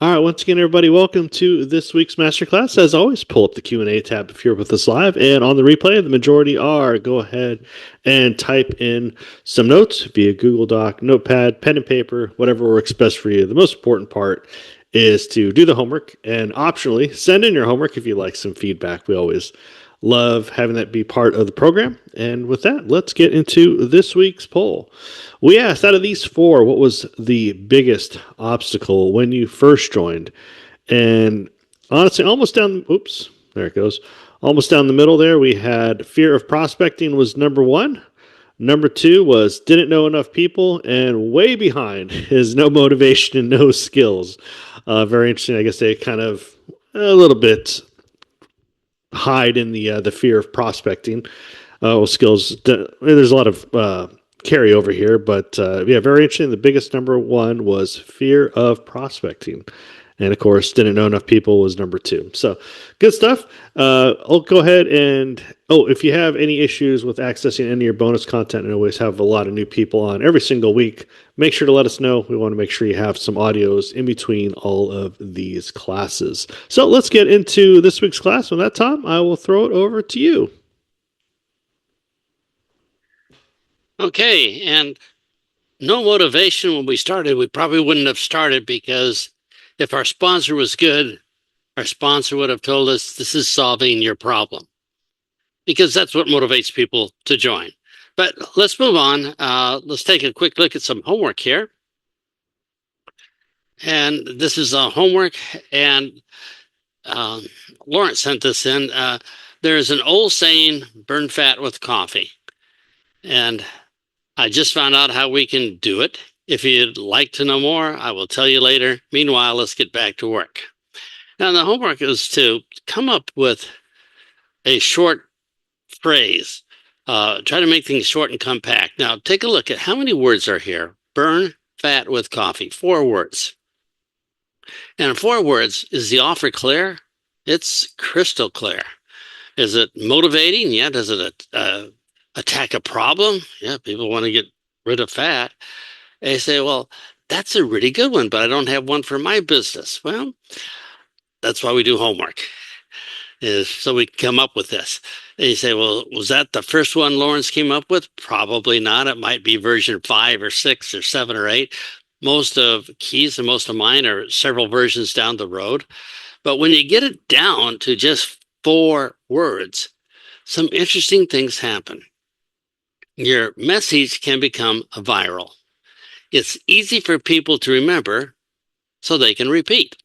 All right, once again, everybody, welcome to this week's masterclass. As always, pull up the Q&A tab if you're with us live, and on the replay, the majority are. Go ahead and type in some notes via Google Doc, Notepad, pen and paper, whatever works best for you. The most important part is to do the homework and optionally send in your homework if you like some feedback. We always love having that be part of the program. And with that, let's get into this week's poll. We asked, out of these four, what was the biggest obstacle when you first joined? And honestly, almost down, oops, there it goes. Almost down the middle there, we had fear of prospecting was number one. Number two was didn't know enough people. And way behind is no motivation and no skills. Very interesting. I guess they kind of a little bit hide in the fear of prospecting skills. There's a lot of carryover here, but yeah, very interesting. The biggest number one was fear of prospecting. And of course, didn't know enough people was number two. So good stuff. I'll go ahead and, if you have any issues with accessing any of your bonus content, and always have a lot of new people on every single week, make sure to let us know. We want to make sure you have some audios in between all of these classes. So let's get into this week's class. With that, Tom, I will throw it over to you. Okay, and no motivation when we started. We probably wouldn't have started because if our sponsor was good, our sponsor would have told us this is solving your problem, because that's what motivates people to join. But let's move on. Let's take a quick look at some homework here. And this is homework, and Lawrence sent this in. There's an old saying, burn fat with coffee. And I just found out how we can do it. If you'd like to know more, I will tell you later. Meanwhile, let's get back to work. Now, the homework is to come up with a short phrase. Try to make things short and compact. Now, take a look at how many words are here. Burn fat with coffee, 4 words. And in 4 words, is the offer clear? It's crystal clear. Is it motivating? Yeah. Does it attack a problem? Yeah, people want to get rid of fat. They say, well, that's a really good one, but I don't have one for my business. Well, that's why we do homework, is so we come up with this. And you say, well, was that the first one Lawrence came up with? Probably not. It might be version 5 or 6 or 7 or 8. Most of Keith's and most of mine are several versions down the road. But when you get it down to just 4 words, some interesting things happen. Your message can become viral. It's easy for people to remember so they can repeat.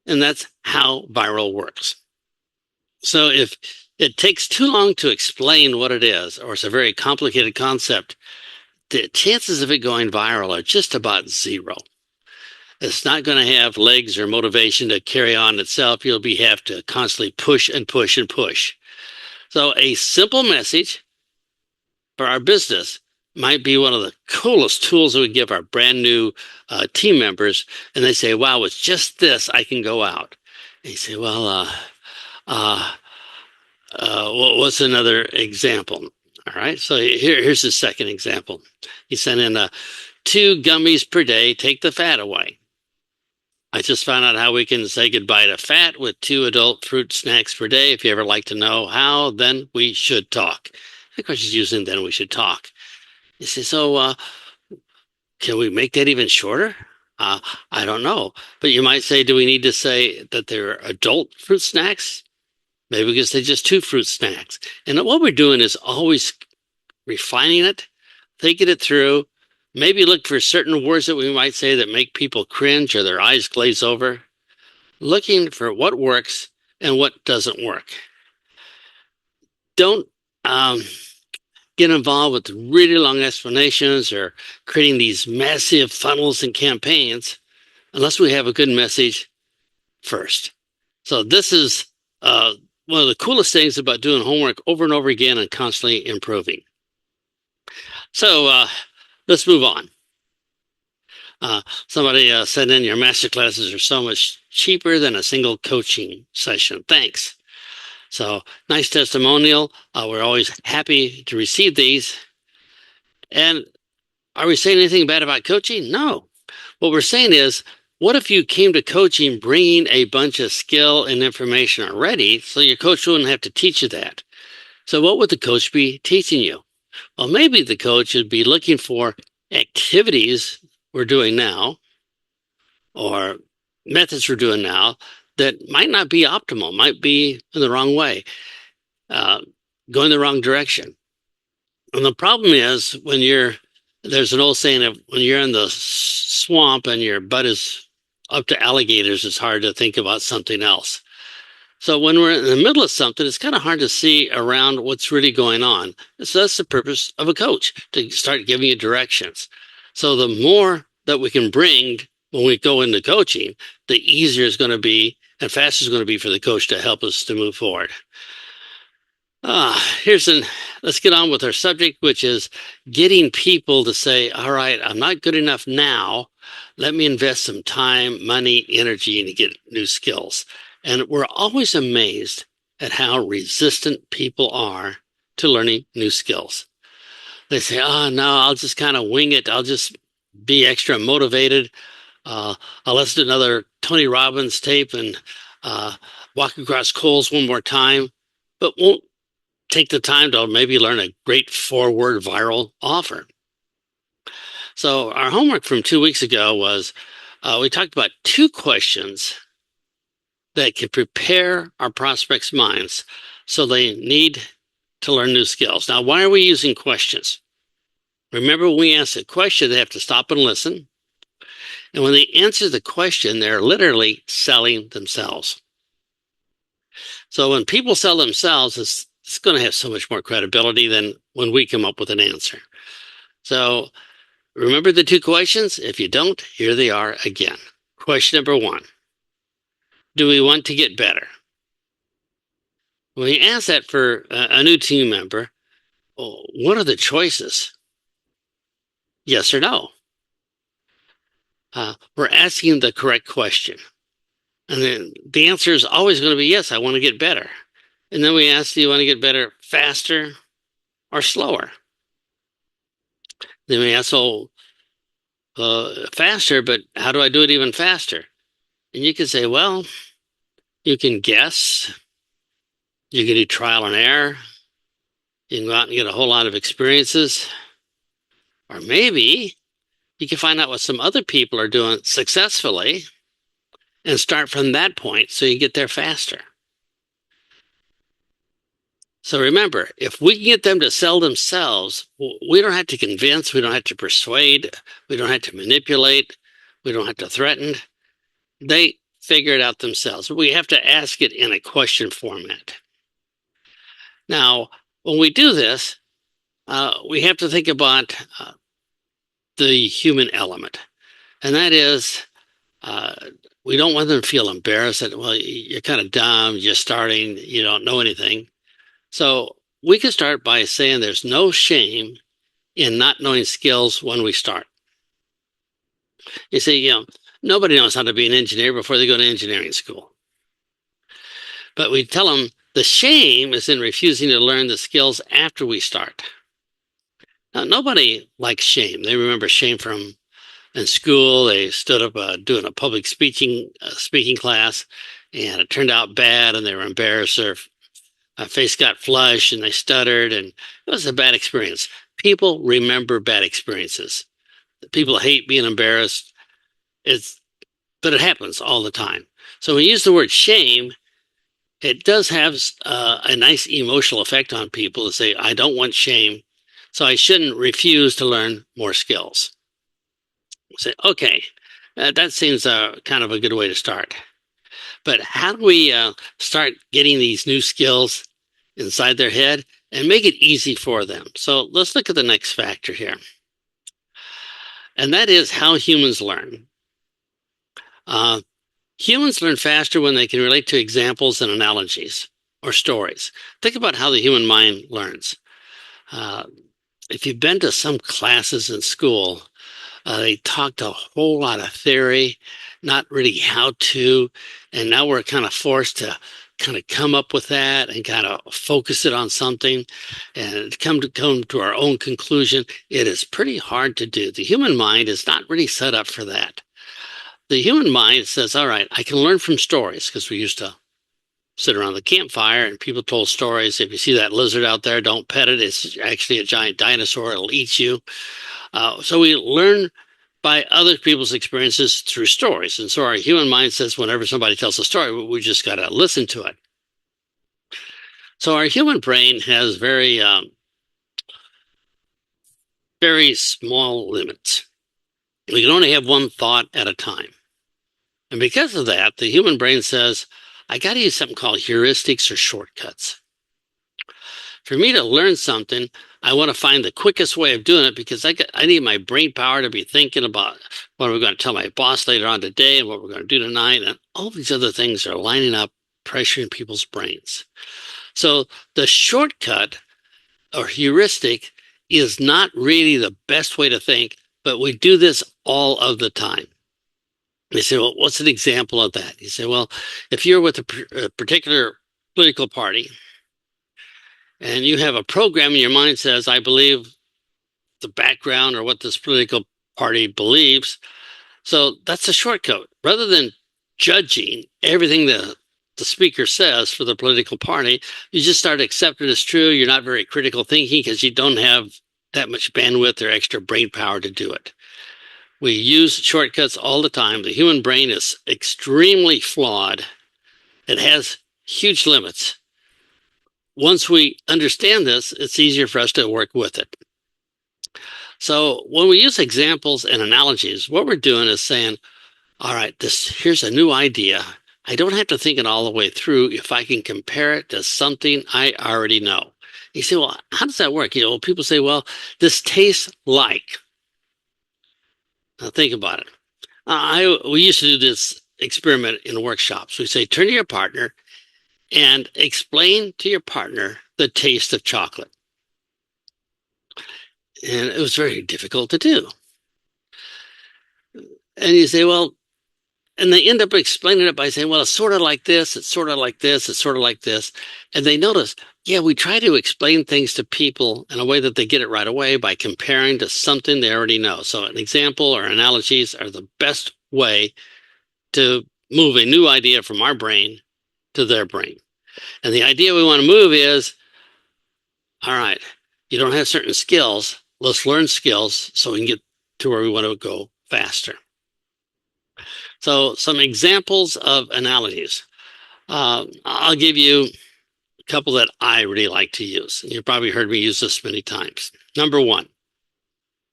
And that's how viral works. So if it takes too long to explain what it is, or it's a very complicated concept, the chances of it going viral are just about 0. It's not going to have legs or motivation to carry on itself. You'll have to constantly push and push and push. So a simple message for our business might be one of the coolest tools that we give our brand new team members. And they say, wow, with just this, I can go out. And you say, well, what's another example? All right, so here's the second example. He sent in 2 gummies per day, take the fat away. I just found out how we can say goodbye to fat with 2 adult fruit snacks per day. If you ever like to know how, then we should talk. Of course, he's using then we should talk. You say, so can we make that even shorter? I don't know. But you might say, do we need to say that they're adult fruit snacks? Maybe we can say just 2 fruit snacks. And what we're doing is always refining it, thinking it through, maybe look for certain words that we might say that make people cringe or their eyes glaze over, looking for what works and what doesn't work. Don't get involved with really long explanations or creating these massive funnels and campaigns unless we have a good message first. So this is one of the coolest things about doing homework over and over again and constantly improving. So let's move on. Somebody sent in, your master classes are so much cheaper than a single coaching session. Thanks. So nice testimonial. We're always happy to receive these. And are we saying anything bad about coaching? No. What we're saying is What if you came to coaching bringing a bunch of skill and information already, so your coach wouldn't have to teach you that? So what would the coach be teaching you? Well, maybe the coach would be looking for activities we're doing now or methods we're doing now that might not be optimal, might be in the wrong way, going the wrong direction. And the problem is there's an old saying of when you're in the swamp and your butt is up to alligators, it's hard to think about something else. So when we're in the middle of something, it's kind of hard to see around what's really going on. So that's the purpose of a coach, to start giving you directions. So the more that we can bring when we go into coaching, the easier it's going to be and faster it's going to be for the coach to help us to move forward. Let's get on with our subject, which is getting people to say, all right, I'm not good enough now. Let me invest some time, money, energy, and get new skills. And we're always amazed at how resistant people are to learning new skills. They say, oh, no, I'll just kind of wing it. I'll just be extra motivated. I'll listen to another Tony Robbins tape and walk across coals one more time, but won't take the time to maybe learn a great 4-word viral offer. So our homework from 2 weeks ago was we talked about 2 questions that can prepare our prospects' minds so they need to learn new skills. Now, why are we using questions? Remember, when we ask a question, they have to stop and listen. And when they answer the question, they're literally selling themselves. So when people sell themselves, it's going to have so much more credibility than when we come up with an answer. So remember the 2 questions? If you don't, here they are again. Question number 1. Do we want to get better? When you ask that for a new team member, what are the choices? Yes or no? We're asking the correct question. And then the answer is always going to be yes, I want to get better. And then we ask, do you want to get better faster or slower? Then we ask, faster, but how do I do it even faster? And you can say, well, you can guess. You can do trial and error. You can go out and get a whole lot of experiences. Or maybe you can find out what some other people are doing successfully and start from that point so you get there faster. So remember, if we can get them to sell themselves, we don't have to convince, we don't have to persuade, we don't have to manipulate, we don't have to threaten. They figure it out themselves. We have to ask it in a question format. Now, when we do this, we have to think about the human element. And that is, we don't want them to feel embarrassed that, well, you're kind of dumb, you're starting, you don't know anything. So we can start by saying there's no shame in not knowing skills when we start. You see, nobody knows how to be an engineer before they go to engineering school. But we tell them the shame is in refusing to learn the skills after we start. Now, nobody likes shame. They remember shame from in school. They stood up doing a public speaking class, and it turned out bad, and they were embarrassed. Their face got flushed, and they stuttered, and it was a bad experience. People remember bad experiences. People hate being embarrassed. But it happens all the time. So when we use the word shame, it does have a nice emotional effect on people to say, I don't want shame, so I shouldn't refuse to learn more skills. Say, okay, that seems kind of a good way to start. But how do we start getting these new skills inside their head and make it easy for them? So let's look at the next factor here. And that is how humans learn. Humans learn faster when they can relate to examples and analogies or stories. Think about how the human mind learns. If you've been to some classes in school, they talked a whole lot of theory, not really how to, and now we're kind of forced to kind of come up with that and kind of focus it on something and come to our own conclusion. It is pretty hard to do. The human mind is not really set up for that. the human mind says, all right, I can learn from stories, because we used to sit around the campfire and people told stories. If you see that lizard out there, don't pet it. It's actually a giant dinosaur. It'll eat you. So we learn by other people's experiences through stories. And so our human mind says, whenever somebody tells a story, we just got to listen to it. So our human brain has very small limits. We can only have one thought at a time. And because of that, the human brain says, I got to use something called heuristics or shortcuts. For me to learn something, I want to find the quickest way of doing it, because I need my brain power to be thinking about what we're going to tell my boss later on today and what we're going to do tonight. And all these other things are lining up, pressuring people's brains. So the shortcut or heuristic is not really the best way to think, but we do this all of the time. They say, well, what's an example of that? You say, well, if you're with a particular political party and you have a program in your mind says, I believe the background or what this political party believes. So that's a shortcut. Rather than judging everything the speaker says for the political party, you just start accepting it as true. You're not very critical thinking because you don't have that much bandwidth or extra brain power to do it. We use shortcuts all the time. The human brain is extremely flawed. It has huge limits. Once we understand this, it's easier for us to work with it. So when we use examples and analogies, what we're doing is saying, all right, here's a new idea. I don't have to think it all the way through if I can compare it to something I already know. You say, well, how does that work? People say, well, this tastes like. Now think about it. We used to do this experiment in workshops. We say, turn to your partner and explain to your partner the taste of chocolate. And it was very difficult to do. And you say, well, and they end up explaining it by saying, well, it's sort of like this, it's sort of like this, it's sort of like this. And they notice, yeah, we try to explain things to people in a way that they get it right away by comparing to something they already know. So an example or analogies are the best way to move a new idea from our brain to their brain. And the idea we want to move is, all right, you don't have certain skills. Let's learn skills so we can get to where we want to go faster. So some examples of analogies. I'll give you a couple that I really like to use. You've probably heard me use this many times. Number one,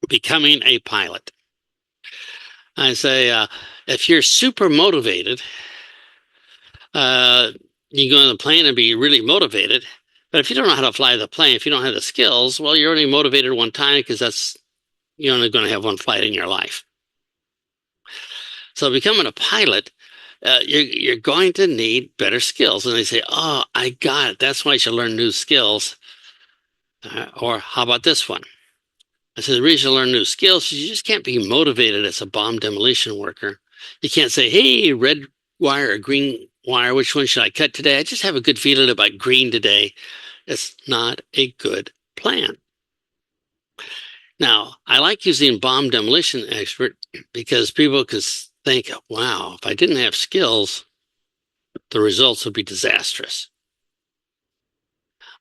becoming a pilot. I say, if you're super motivated, you go on the plane and be really motivated. But if you don't know how to fly the plane, if you don't have the skills, well, you're only motivated one time because you're only going to have one flight in your life. So becoming a pilot, you're going to need better skills. And they say, oh, I got it. That's why you should learn new skills. Or how about this one? I said, the reason to learn new skills is you just can't be motivated as a bomb demolition worker. You can't say, hey, red wire or green wire, which one should I cut today? I just have a good feeling about green today. It's not a good plan. Now, I like using bomb demolition expert because people can think, wow, if I didn't have skills, the results would be disastrous.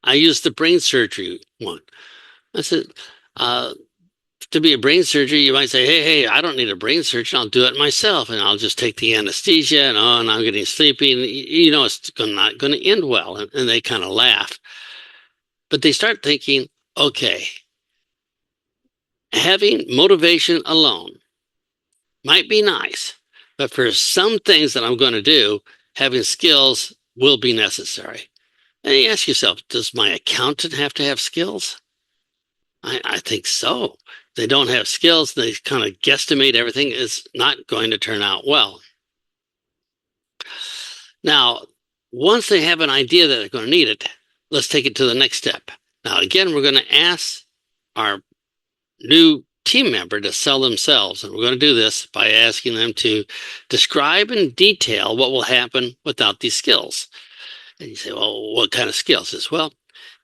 I use the brain surgery one. I said, to be a brain surgery, you might say, hey, I don't need a brain surgeon. I'll do it myself. And I'll just take the anesthesia and I'm getting sleepy. And it's not going to end well. And they kind of laugh. But they start thinking, okay, having motivation alone might be nice, but for some things that I'm going to do, having skills will be necessary. And you ask yourself, does my accountant have to have skills? I think so. If they don't have skills, they kind of guesstimate everything is not going to turn out well. Now, once they have an idea that they're going to need it, let's take it to the next step. Now, again, we're going to ask our new team member to sell themselves. And we're going to do this by asking them to describe in detail what will happen without these skills. And you say, well, what kind of skills? Well,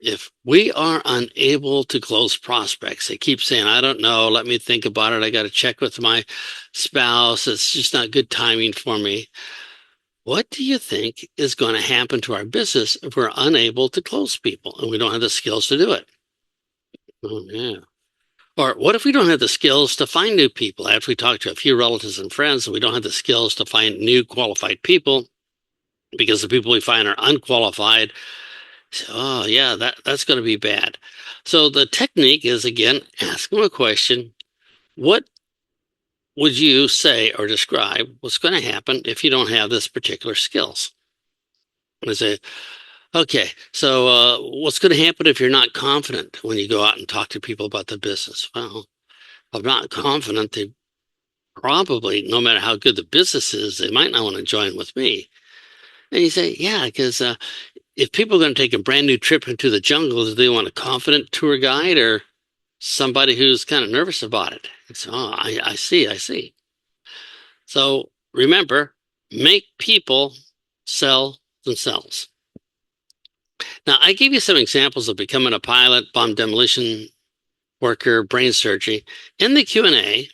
if we are unable to close prospects, they keep saying, I don't know, let me think about it. I got to check with my spouse. It's just not good timing for me. What do you think is going to happen to our business if we're unable to close people and we don't have the skills to do it? Oh, yeah. Or what if we don't have the skills to find new people after we talk to a few relatives and friends and we don't have the skills to find new qualified people because the people we find are unqualified? So, oh, yeah, that's going to be bad. So the technique is, again, ask them a question. What would you say or describe what's going to happen if you don't have this particular skills? And I say, okay, so what's going to happen if you're not confident when you go out and talk to people about the business? Well, if I'm not confident, they probably, no matter how good the business is, they might not want to join with me. And you say, yeah, because if people are going to take a brand new trip into the jungle, do they want a confident tour guide or somebody who's kind of nervous about it? So, oh, I see. So remember, make people sell themselves. Now, I gave you some examples of becoming a pilot, bomb demolition worker, brain surgery. In the Q&A,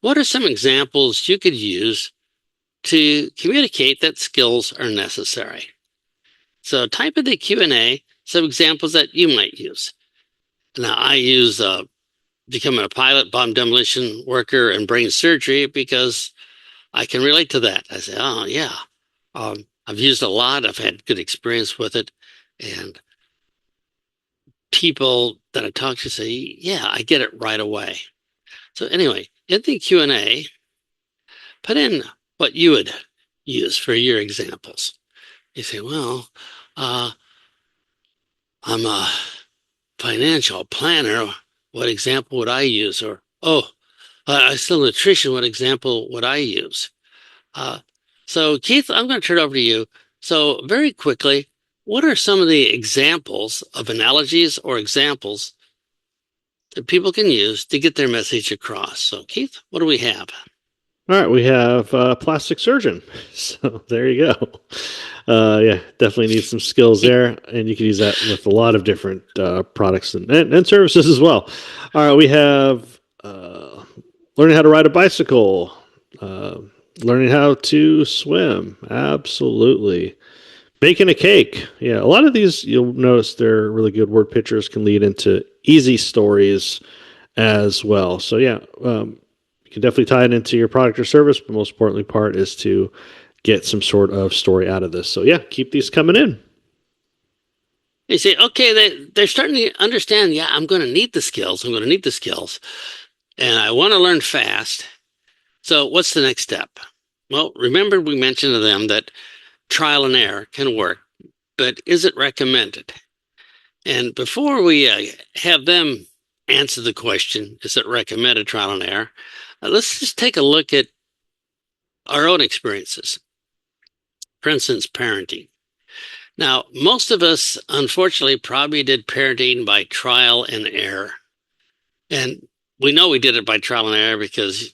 what are some examples you could use to communicate that skills are necessary? So type in the Q&A some examples that you might use. Now, I use becoming a pilot, bomb demolition worker, and brain surgery because I can relate to that. I say, oh, yeah, I've used a lot. I've had good experience with it. And people that I talk to say, yeah, I get it right away. So anyway, in the Q&A, put in what you would use for your examples. You say, well, I'm a financial planner. What example would I use? Or, oh, I sell nutrition. What example would I use? So Keith, I'm going to turn it over to you. So very quickly, what are some of the examples of analogies or examples that people can use to get their message across? So Keith, what do we have? All right, we have plastic surgeon. So there you go. Yeah, definitely need some skills there, and you can use that with a lot of different products and services as well. All right, we have learning how to ride a bicycle, learning how to swim. Absolutely. Baking a cake. Yeah, a lot of these, you'll notice they're really good word pictures, can lead into easy stories as well. So yeah, you can definitely tie it into your product or service, but most importantly part is to get some sort of story out of this. So yeah, keep these coming in. You say, okay, they're starting to understand, yeah, I'm going to need the skills. And I want to learn fast. So what's the next step? Well, remember we mentioned to them that trial and error can work, but is it recommended? And before we have them answer the question, is it recommended trial and error? Let's just take a look at our own experiences. For instance, parenting. Now, most of us, unfortunately, probably did parenting by trial and error. And we know we did it by trial and error because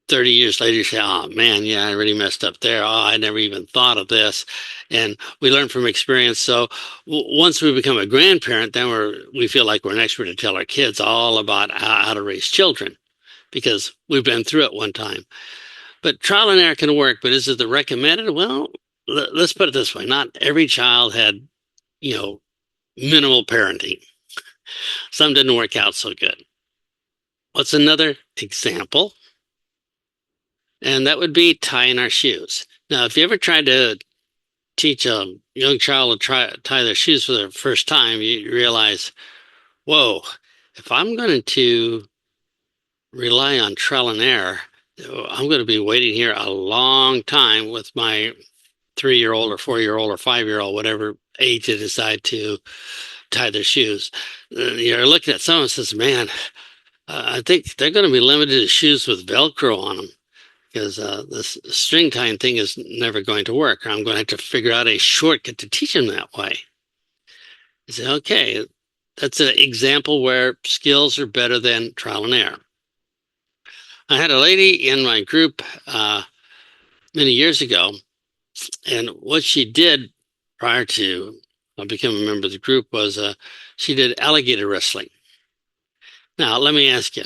30 years later, you say, oh, man, yeah, I really messed up there. Oh, I never even thought of this. And we learn from experience. So once we become a grandparent, then we feel like we're an expert to tell our kids all about how to raise children because we've been through it one time. But trial and error can work, but is it the recommended? Well, let's put it this way. Not every child had, minimal parenting. Some didn't work out so good. What's another example? And that would be tying our shoes. Now, if you ever tried to teach a young child to tie their shoes for the first time, you realize, whoa, if I'm going to rely on trial and error, I'm going to be waiting here a long time with my 3-year-old or 4-year-old or 5-year-old, whatever age they decide to tie their shoes. You're looking at someone and says, man, I think they're going to be limited to shoes with Velcro on them because this string tying thing is never going to work. I'm going to have to figure out a shortcut to teach them that way. You say, okay, that's an example where skills are better than trial and error. I had a lady in my group many years ago, and what she did prior to became a member of the group was she did alligator wrestling. Now, let me ask you,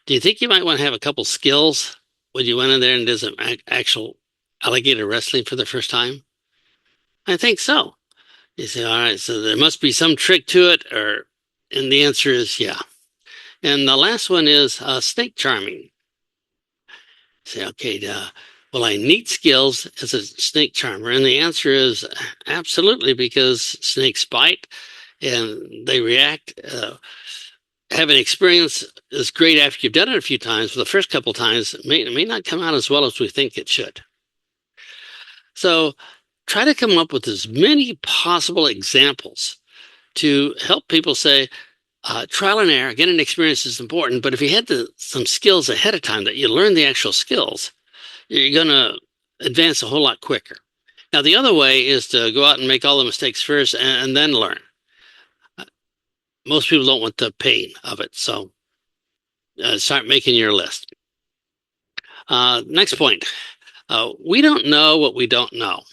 do you think you might want to have a couple skills when you went in there and did some actual alligator wrestling for the first time? I think so. You say, all right, so there must be some trick to it, and the answer is yeah. And the last one is snake charming. Say, okay, well, I need skills as a snake charmer? And the answer is absolutely, because snakes bite and they react. Having experience is great after you've done it a few times. But the first couple of times, it may not come out as well as we think it should. So try to come up with as many possible examples to help people say, trial and error, getting experience is important, but if you had some skills ahead of time that you learn the actual skills, you're going to advance a whole lot quicker. Now, the other way is to go out and make all the mistakes first and then learn. Most people don't want the pain of it, so start making your list. Next point. We don't know what we don't know.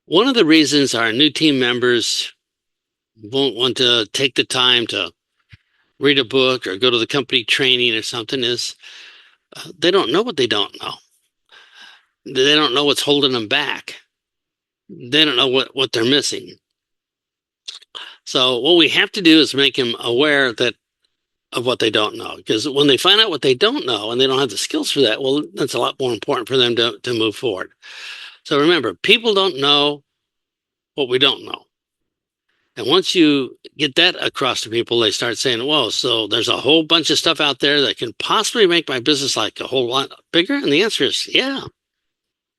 One of the reasons our new team members won't want to take the time to read a book or go to the company training or something is they don't know what they don't know. They don't know what's holding them back. They don't know what they're missing. So what we have to do is make them aware of what they don't know. Because when they find out what they don't know and they don't have the skills for that, well, that's a lot more important for them to move forward. So remember, people don't know what we don't know. And once you get that across to people, they start saying, whoa, so there's a whole bunch of stuff out there that can possibly make my business like a whole lot bigger. And the answer is, yeah,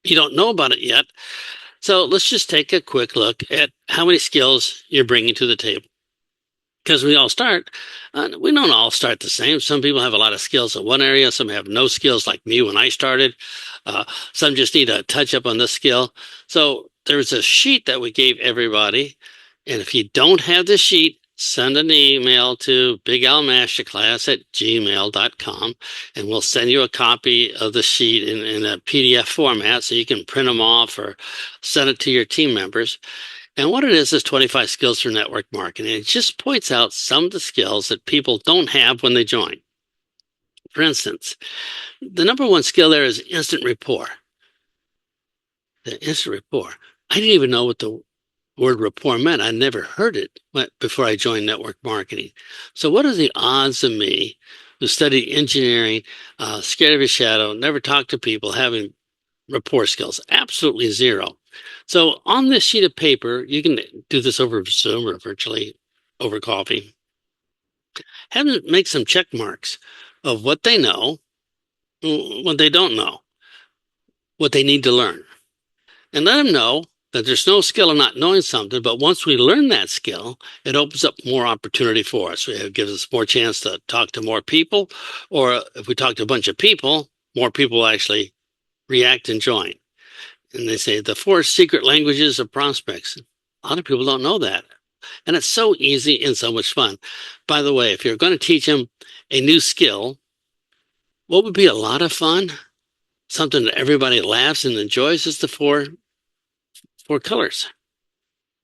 you don't know about it yet. So let's just take a quick look at how many skills you're bringing to the table. Because we don't all start the same. Some people have a lot of skills in one area. Some have no skills like me when I started. Some just need a touch up on this skill. So there's a sheet that we gave everybody. And if you don't have the sheet, send an email to bigalmasterclass@gmail.com, and we'll send you a copy of the sheet in a PDF format so you can print them off or send it to your team members. And what it is 25 skills for network marketing. It just points out some of the skills that people don't have when they join. For instance, the number one skill there is instant rapport. The instant rapport. I didn't even know what the word rapport meant. I never heard it before I joined network marketing. So what are the odds of me, who studied engineering, scared of a shadow, never talked to people, having rapport skills? Absolutely zero. So on this sheet of paper, you can do this over Zoom or virtually over coffee. Have them make some check marks of what they know, what they don't know, what they need to learn. And let them know that there's no skill in not knowing something, but once we learn that skill, it opens up more opportunity for us. It gives us more chance to talk to more people, or if we talk to a bunch of people, more people will actually react and join. And they say the 4 secret languages of prospects. A lot of people don't know that. And it's so easy and so much fun. By the way, if you're going to teach them a new skill, what would be a lot of fun, something that everybody laughs and enjoys, is the 4 colors.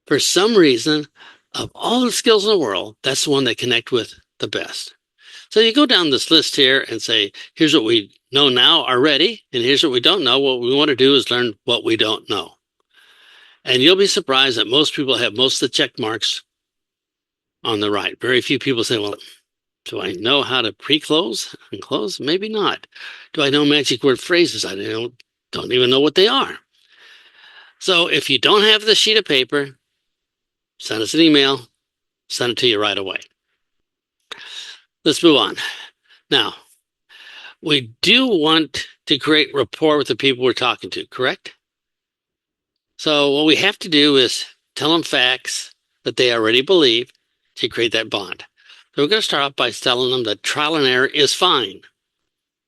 For some reason, of all the skills in the world, that's the one they connect with the best. So you go down this list here and say, here's what we know now already, and here's what we don't know. What we want to do is learn what we don't know. And you'll be surprised that most people have most of the check marks on the right. Very few people say, well, do I know how to pre-close and close? Maybe not. Do I know magic word phrases? I don't even know what they are. So if you don't have the sheet of paper, send us an email, send it to you right away. Let's move on. Now, we do want to create rapport with the people we're talking to, correct? So what we have to do is tell them facts that they already believe to create that bond. So we're going to start off by telling them that trial and error is fine.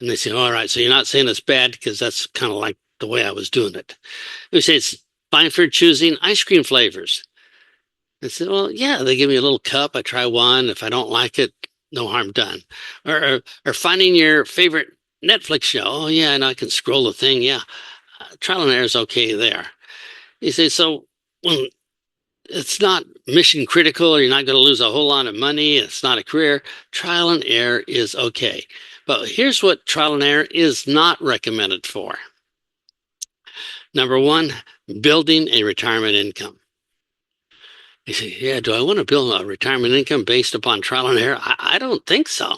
And they say, all right, so you're not saying it's bad, because that's kind of like the way I was doing it. We say it's fine for choosing ice cream flavors. I said, well, yeah, they give me a little cup. I try one. If I don't like it, no harm done. Or finding your favorite Netflix show. Oh, yeah, and I can scroll the thing. Yeah, trial and error is okay there. You say, so when it's not mission critical, or you're not going to lose a whole lot of money, it's not a career, trial and error is okay. But here's what trial and error is not recommended for. Number one, building a retirement income. You say, yeah, do I want to build a retirement income based upon trial and error? I don't think so.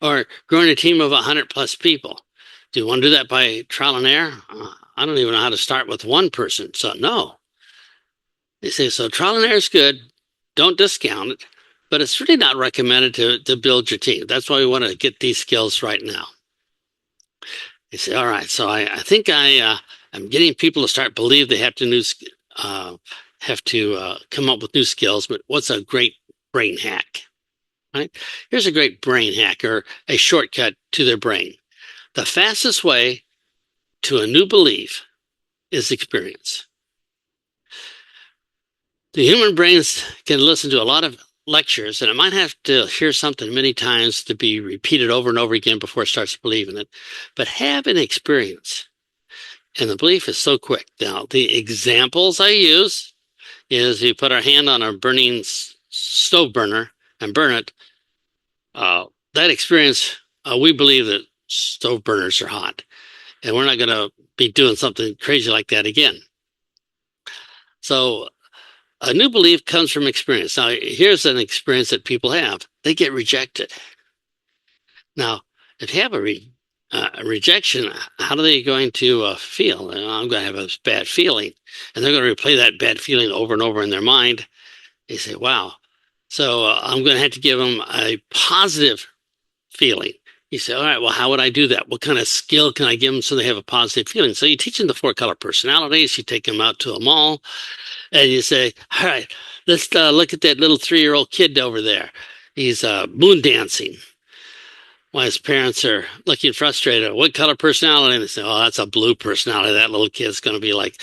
Or growing a team of 100 plus people. Do you want to do that by trial and error? I don't even know how to start with one person. So no. They say, so trial and error is good. Don't discount it. But it's really not recommended to build your team. That's why we want to get these skills right now. You say, all right, so I think I'm getting people to start believe they have to come up with new skills. But what's a great brain hack? Right? Here's a great brain hack, or a shortcut to their brain. The fastest way to a new belief is experience. The human brains can listen to a lot of lectures, and it might have to hear something many times to be repeated over and over again before it starts believing it. But have an experience, and the belief is so quick. Now, the examples I use is you put our hand on a burning stove burner and burn it. That experience, we believe that stove burners are hot, and we're not going to be doing something crazy like that again. So a new belief comes from experience. Now, here's an experience that people have. They get rejected. Now, if you have a rejection, how are they going to feel? I'm going to have a bad feeling. And they're going to replay that bad feeling over and over in their mind. They say, wow. So I'm going to have to give them a positive feeling. You say, all right, well, how would I do that? What kind of skill can I give them so they have a positive feeling? So you teach them the 4-color personalities. You take them out to a mall and you say, all right, let's look at that little 3-year-old kid over there. He's moon dancing. While his parents are looking frustrated. What color personality? And they say, oh, that's a blue personality. That little kid's going to be like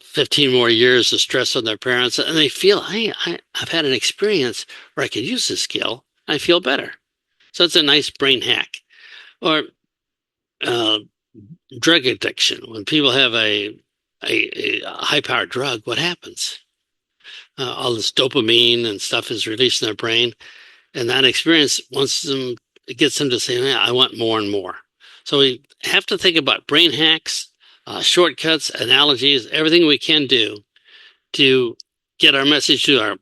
15 more years of stress on their parents. And they feel, hey, I've had an experience where I could use this skill. I feel better. So it's a nice brain hack. Or drug addiction. When people have a high-powered drug, what happens? All this dopamine and stuff is released in their brain. And that experience it gets them to say, I want more and more. So we have to think about brain hacks, shortcuts, analogies, everything we can do to get our message to our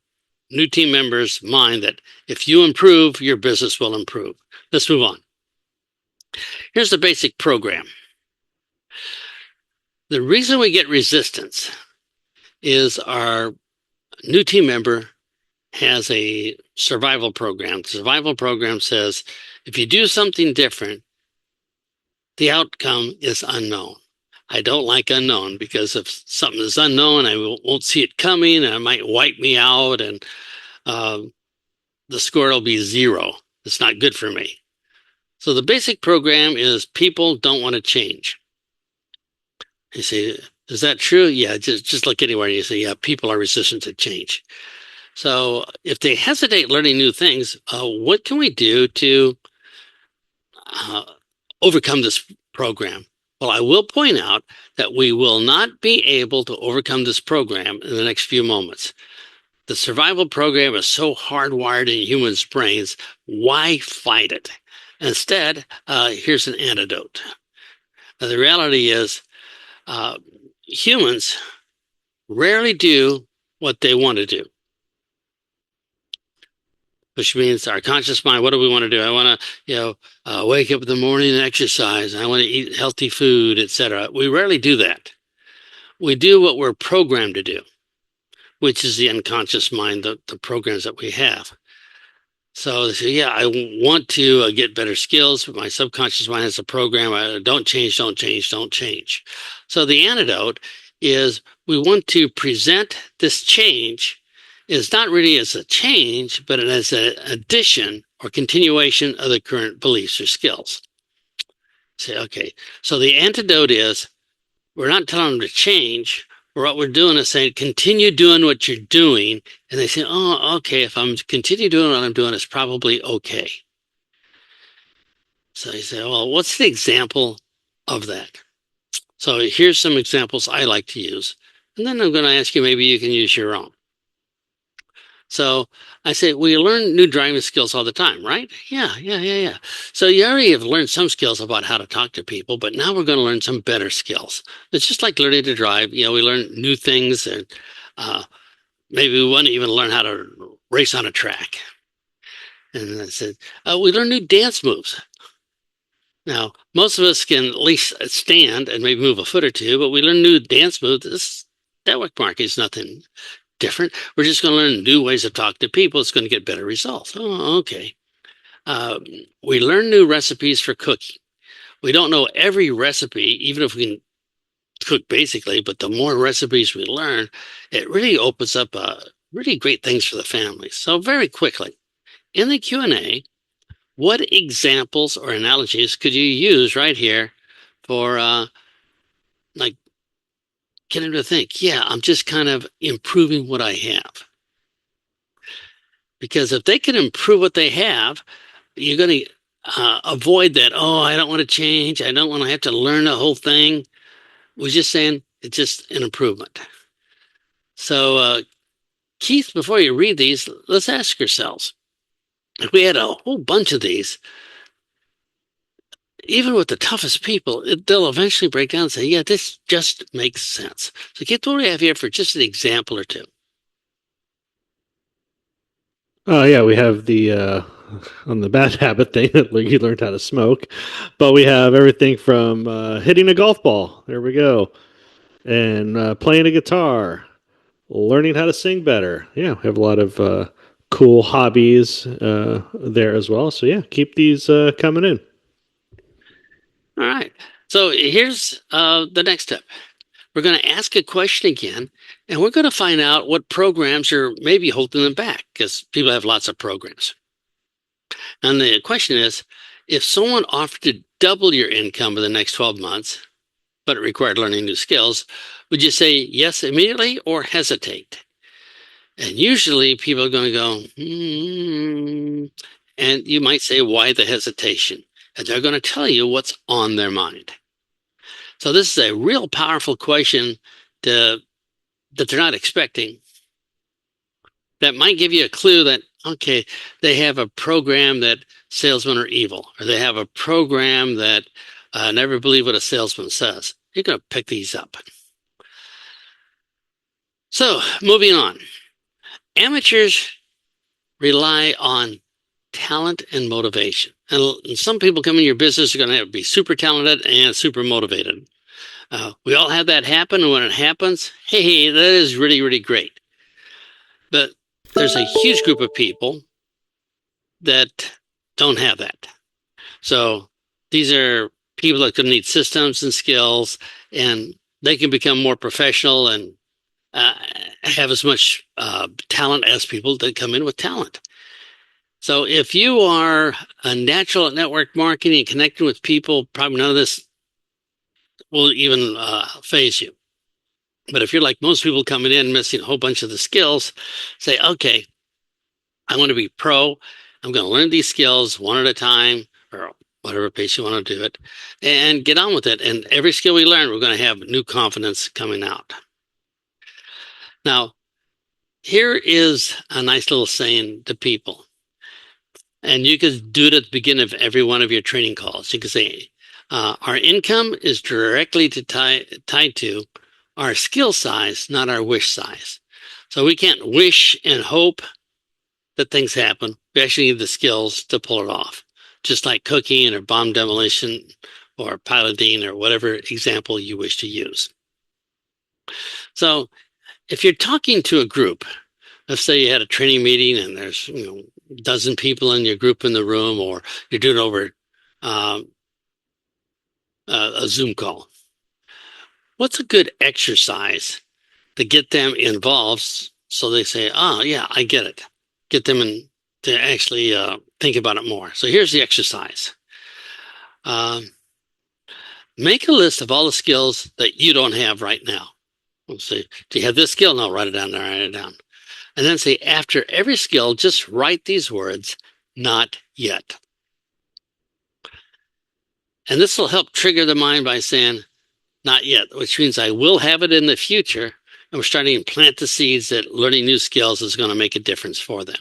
new team members' mind that if you improve, your business will improve. Let's move on. Here's the basic program. The reason we get resistance is our new team member has a survival program. The survival program says, if you do something different, the outcome is unknown. I don't like unknown because if something is unknown, I won't see it coming and it might wipe me out and the score will be 0. It's not good for me. So the basic program is people don't want to change. You say, is that true? Yeah, just look anywhere and you say, yeah, people are resistant to change. So if they hesitate learning new things, what can we do to overcome this program? Well, I will point out that we will not be able to overcome this program in the next few moments. The survival program is so hardwired in humans' brains. Why fight it? Instead, here's an antidote. Now, the reality is humans rarely do what they want to do, which means our conscious mind, what do we want to do? I want to, wake up in the morning and exercise. I want to eat healthy food, etc. We rarely do that. We do what we're programmed to do, which is the unconscious mind, the programs that we have. So they say, yeah, I want to get better skills, but my subconscious mind has a program. Don't change, don't change, don't change. So the antidote is we want to present this change is not really as a change, but as an addition or continuation of the current beliefs or skills. Say, okay, so the antidote is we're not telling them to change. What we're doing is saying, continue doing what you're doing. And they say, oh, okay, if I'm continue doing what I'm doing, it's probably okay. So you say, well, what's the example of that? So here's some examples I like to use. And then I'm going to ask you, maybe you can use your own. So I say, we learn new driving skills all the time, right? Yeah. So you already have learned some skills about how to talk to people, but now we're going to learn some better skills. It's just like learning to drive. We learn new things, and maybe we want to even learn how to race on a track. And I said, we learn new dance moves. Now, most of us can at least stand and maybe move a foot or two, but we learn new dance moves. This network marketing is nothing different. We're just going to learn new ways to talk to people. It's going to get better results. Oh, okay. We learn new recipes for cooking. We don't know every recipe, even if we can cook basically, but the more recipes we learn, it really opens up really great things for the family. So very quickly, in the Q&A, what examples or analogies could you use right here for like getting them to think, yeah, I'm just kind of improving what I have. Because if they can improve what they have, you're going to avoid that. Oh, I don't want to change. I don't want to have to learn the whole thing. We're just saying it's just an improvement. So, Keith, before you read these, let's ask yourselves, if we had a whole bunch of these, even with the toughest people, they'll eventually break down and say, yeah, this just makes sense. So Keith, what do we have here for just an example or two? Oh yeah, we have the on the bad habit thing that you learned how to smoke, but we have everything from hitting a golf ball. There we go, and playing a guitar, learning how to sing better. Yeah, we have a lot of cool hobbies there as well. So yeah, keep these coming in. All right. So here's the next step. We're going to ask a question again, and we're going to find out what programs are maybe holding them back, because people have lots of programs. And the question is, if someone offered to double your income in the next 12 months, but it required learning new skills, would you say yes immediately or hesitate? And usually people are going to go, and you might say, why the hesitation? And they're going to tell you what's on their mind. So this is a real powerful question that they're not expecting. That might give you a clue that, okay, they have a program that salesmen are evil, or they have a program that never believe what a salesman says. You're going to pick these up. So moving on. Amateurs rely on talent and motivation. And some people come in your business are going to be super talented and super motivated. We all have that happen, and when it happens, hey, that is really, really great. But there's a huge group of people that don't have that. So these are people that can need systems and skills, and they can become more professional and have as much talent as people that come in with talent. So if you are a natural at network marketing and connecting with people, probably none of this will even phase you. But if you're like most people coming in missing a whole bunch of the skills, say, okay, I want to be pro. I'm going to learn these skills one at a time, or whatever pace you want to do it, and get on with it. And every skill we learn, we're going to have new confidence coming out. Now, here is a nice little saying to people. And you could do it at the beginning of every one of your training calls. You could say, our income is directly tied to our skill size, not our wish size. So we can't wish and hope that things happen. We actually need the skills to pull it off, just like cooking or bomb demolition or piloting or whatever example you wish to use. So if you're talking to a group, let's say you had a training meeting and there's a dozen people in your group in the room, or you're doing over a Zoom call. What's a good exercise to get them involved so they say, oh, yeah, I get it. Get them to actually think about it more. So here's the exercise. Make a list of all the skills that you don't have right now. Let's say, do you have this skill? No, write it down. Write it down. And then say, after every skill, just write these words, not yet. And this will help trigger the mind by saying, not yet, which means I will have it in the future. and we're starting to plant the seeds that learning new skills is going to make a difference for them.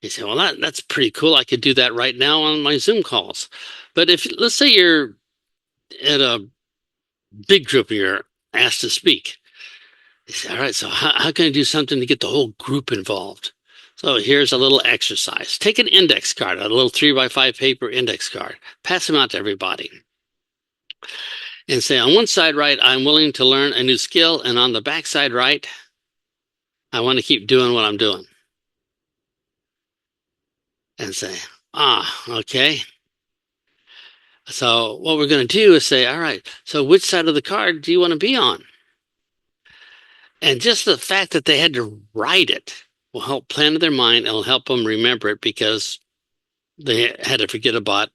You say, well, that's pretty cool. I could do that right now on my Zoom calls. But if, let's say you're at a big group and you're asked to speak, you say, all right, so how can I do something to get the whole group involved? So here's a little exercise. Take an index card, a little 3x5 paper index card, pass them out to everybody. And say, on one side right, I'm willing to learn a new skill. And on the back side right, I want to keep doing what I'm doing. And say, okay. So what we're going to do is say, all right, so which side of the card do you want to be on? And just the fact that they had to write it will help plan in their mind. It'll help them remember it, because they had to forget about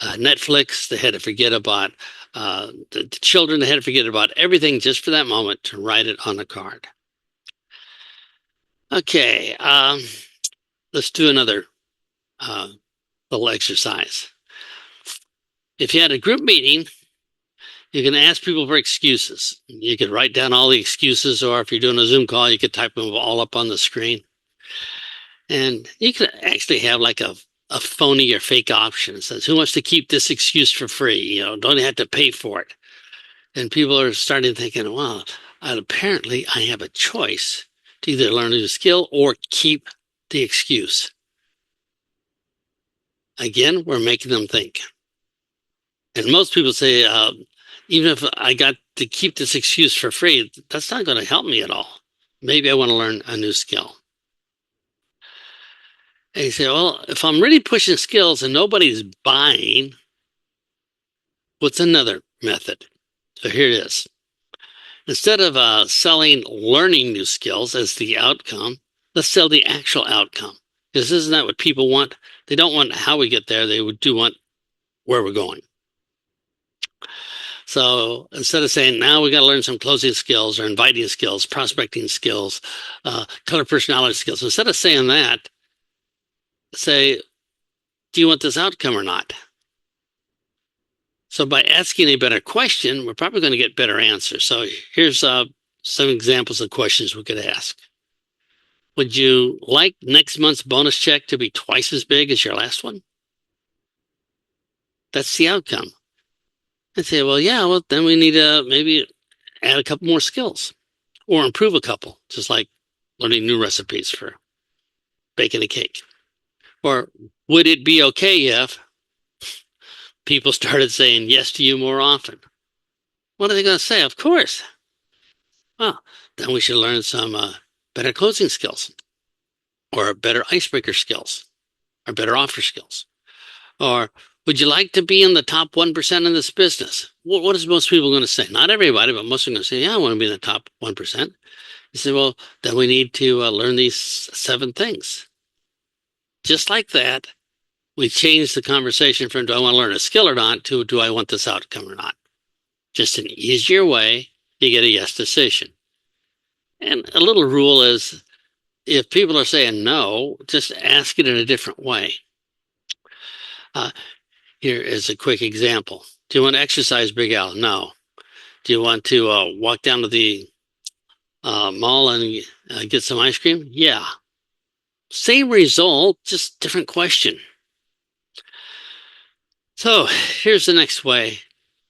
Netflix. They had to forget about the children. They had to forget about everything just for that moment to write it on the card. Okay, let's do another little exercise. If you had a group meeting, you can ask people for excuses. You could write down all the excuses, or if you're doing a Zoom call, you could type them all up on the screen. And you could actually have like a phony or fake option. It says, who wants to keep this excuse for free? Don't have to pay for it. And people are starting thinking, well, apparently I have a choice to either learn a new skill or keep the excuse. Again, we're making them think. And most people say, even if I got to keep this excuse for free, that's not going to help me at all. Maybe I want to learn a new skill. And you say, well, if I'm really pushing skills and nobody's buying, what's another method? So here it is. Instead of selling learning new skills as the outcome, let's sell the actual outcome. Because isn't that what people want? They don't want how we get there. They do want where we're going. So instead of saying, now we got to learn some closing skills or inviting skills, prospecting skills, color personality skills, instead of saying that, say, do you want this outcome or not? So by asking a better question, we're probably going to get better answers. So here's some examples of questions we could ask. Would you like next month's bonus check to be twice as big as your last one? That's the outcome. And say, well, yeah, well, then we need to maybe add a couple more skills or improve a couple, just like learning new recipes for baking a cake. Or would it be okay if people started saying yes to you more often? What are they going to say? Of course. Well, then we should learn some better closing skills, or better icebreaker skills, or better offer skills. Or would you like to be in the top 1% in this business? What is most people going to say? Not everybody, but most are going to say, yeah, I want to be in the top 1%. You say, well, then we need to learn these 7 things. Just like that, we change the conversation from do I want to learn a skill or not to do I want this outcome or not. Just an easier way to get a yes decision. And a little rule is, if people are saying no, just ask it in a different way. Here is a quick example. Do you want to exercise, Big Al? No. Do you want to walk down to the mall and get some ice cream? Yeah. Same result, just different question. So here's the next way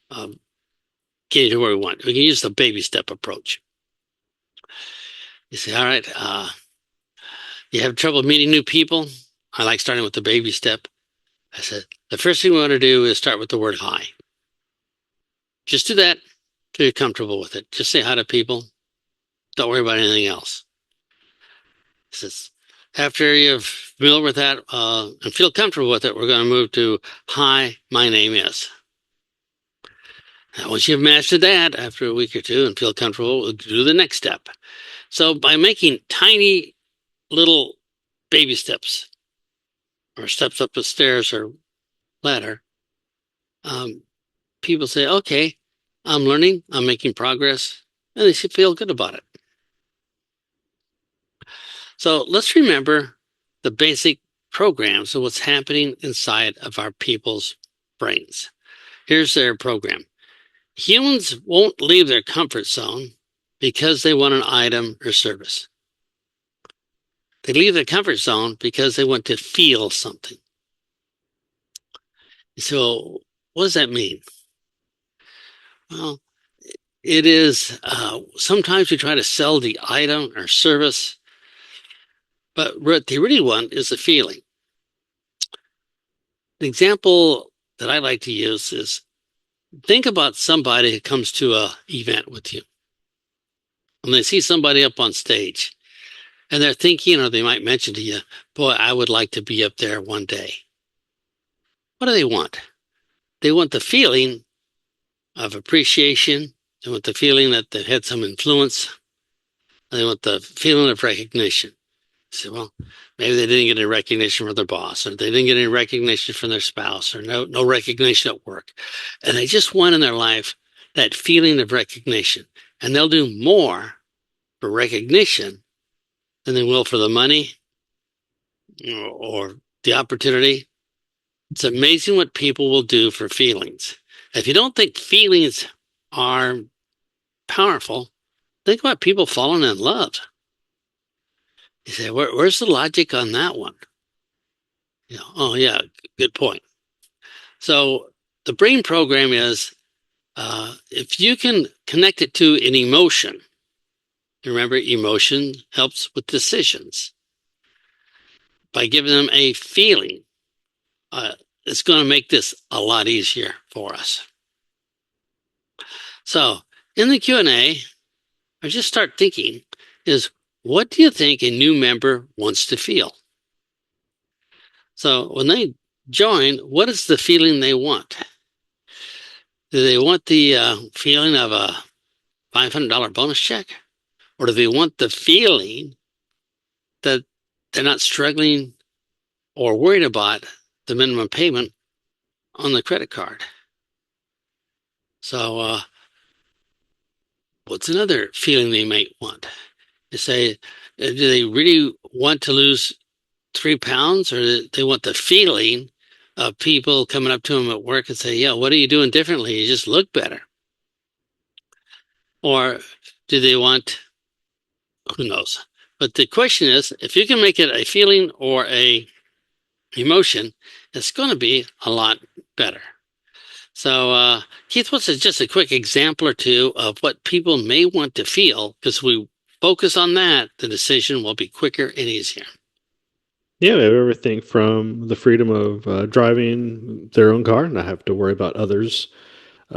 of getting to where we want. We can use the baby step approach. You say, all right, you have trouble meeting new people? I like starting with the baby step. I said, the first thing we want to do is start with the word hi. Just do that till you're comfortable with it. Just say hi to people. Don't worry about anything else. He says, after you're familiar with that and feel comfortable with it, we're going to move to, hi, my name is. Now, once you've mastered that after a week or two and feel comfortable, we'll do the next step. So by making tiny little baby steps, or steps up the stairs or ladder, people say, okay, I'm learning, I'm making progress, and they should feel good about it. So let's remember the basic programs of what's happening inside of our people's brains. Here's their program. Humans won't leave their comfort zone because they want an item or service. They leave their comfort zone because they want to feel something. So what does that mean? Well, it is sometimes we try to sell the item or service, but what they really want is a feeling. The example that I like to use is think about somebody who comes to an event with you. And they see somebody up on stage and they're thinking, or they might mention to you, boy, I would like to be up there one day. What do they want? They want the feeling of appreciation. They want the feeling that they've had some influence. They want the feeling of recognition. You say, well, maybe they didn't get any recognition from their boss, or they didn't get any recognition from their spouse, or no recognition at work. And they just want in their life that feeling of recognition. And they'll do more for recognition than they will for the money or the opportunity. It's amazing what people will do for feelings. If you don't think feelings are powerful, think about people falling in love. You say, where's the logic on that one? You know, oh yeah, good point. So the brain program is if you can connect it to an emotion, remember emotion helps with decisions. By giving them a feeling, it's going to make this a lot easier for us. So in the Q&A, I just start thinking is, what do you think a new member wants to feel? So when they join, what is the feeling they want? Do they want the feeling of a $500 bonus check? Or do they want the feeling that they're not struggling or worried about the minimum payment on the credit card? So what's another feeling they might want? You say, do they really want to lose 3 pounds, or do they want the feeling of people coming up to them at work and say, yeah, what are you doing differently? You just look better. Or do they want, who knows? But the question is, if you can make it a feeling or a emotion, it's going to be a lot better. So Keith, what's just a quick example or two of what people may want to feel? Because we focus on that, the decision will be quicker and easier. Yeah, we have everything from the freedom of driving their own car, not have to worry about others,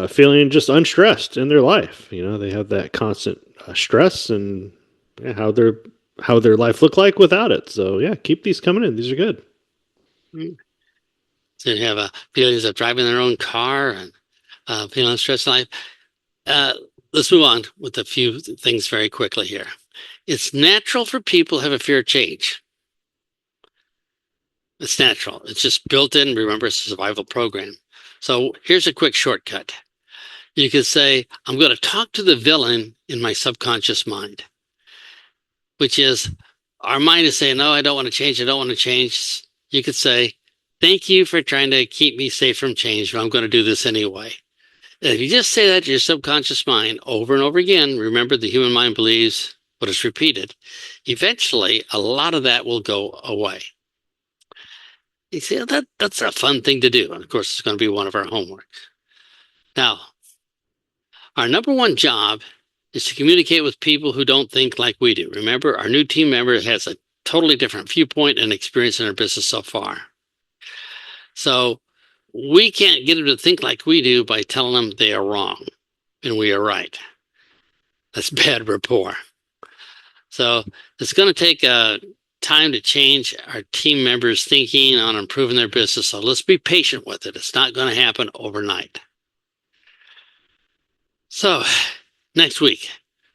feeling just unstressed in their life. You know, they have that constant stress, and how their life look like without it. So yeah, keep these coming in. These are good. So you have feelings of driving their own car and feeling stressed in life. Let's move on with a few things very quickly here. It's natural for people to have a fear of change. It's natural. It's just built in. Remember, it's a survival program. So here's a quick shortcut. You could say, I'm going to talk to the villain in my subconscious mind, which is our mind is saying, no, I don't want to change. I don't want to change. You could say, thank you for trying to keep me safe from change, but I'm going to do this anyway. And if you just say that to your subconscious mind over and over again, remember the human mind believes what is repeated. Eventually, a lot of that will go away. You see, that's a fun thing to do. And of course, it's going to be one of our homework. Now, our number one job is to communicate with people who don't think like we do. Remember, our new team member has a totally different viewpoint and experience in our business so far. So we can't get them to think like we do by telling them they are wrong and we are right. That's bad rapport. So it's going to take time to change our team members' thinking on improving their business. So let's be patient with it. It's not going to happen overnight. So next week,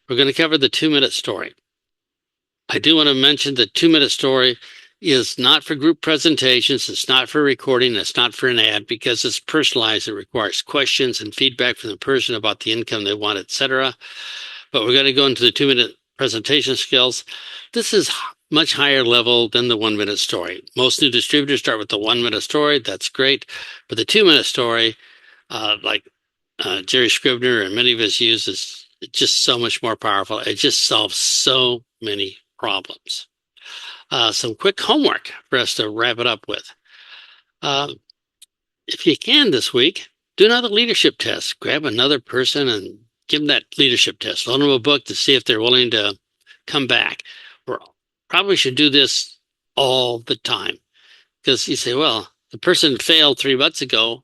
we're going to cover the 2-minute story. I do want to mention the 2-minute story is not for group presentations. It's not for recording. It's not for an ad because it's personalized. It requires questions and feedback from the person about the income they want, etc. But we're going to go into the 2-minute presentation skills. This is much higher level than the 1-minute story. Most new distributors start with the 1-minute story. That's great. But the 2-minute story, like Jerry Scribner and many of us use, is just so much more powerful. It just solves so many problems. Some quick homework for us to wrap it up with. If you can this week, do another leadership test. Grab another person and give them that leadership test. Loan them a book to see if they're willing to come back. We probably should do this all the time, because you say, well, the person failed 3 months ago.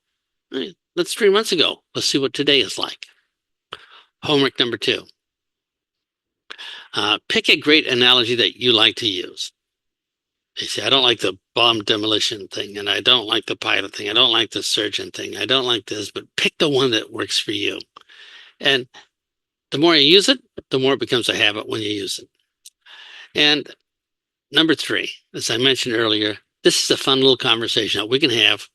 That's 3 months ago. Let's see what today is like. Homework number 2. Pick a great analogy that you like to use. They say, I don't like the bomb demolition thing, and I don't like the pilot thing. I don't like the surgeon thing. I don't like this, but pick the one that works for you. And the more you use it, the more it becomes a habit when you use it. And number 3, as I mentioned earlier, this is a fun little conversation that we can have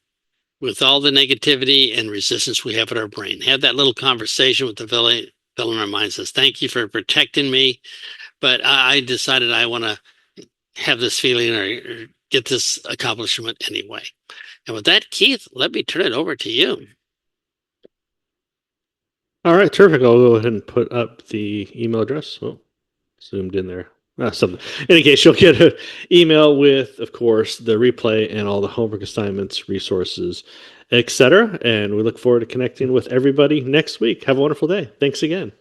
with all the negativity and resistance we have in our brain. Have that little conversation with the villain in our mind. Says, thank you for protecting me, but I decided I want to have this feeling or get this accomplishment anyway. And with that, Keith, let me turn it over to you. All right, terrific. I'll go ahead and put up the email address. Oh, zoomed in there. Something. In any case, you'll get an email with, of course, the replay and all the homework assignments, resources, etc. And we look forward to connecting with everybody next week. Have a wonderful day. Thanks again.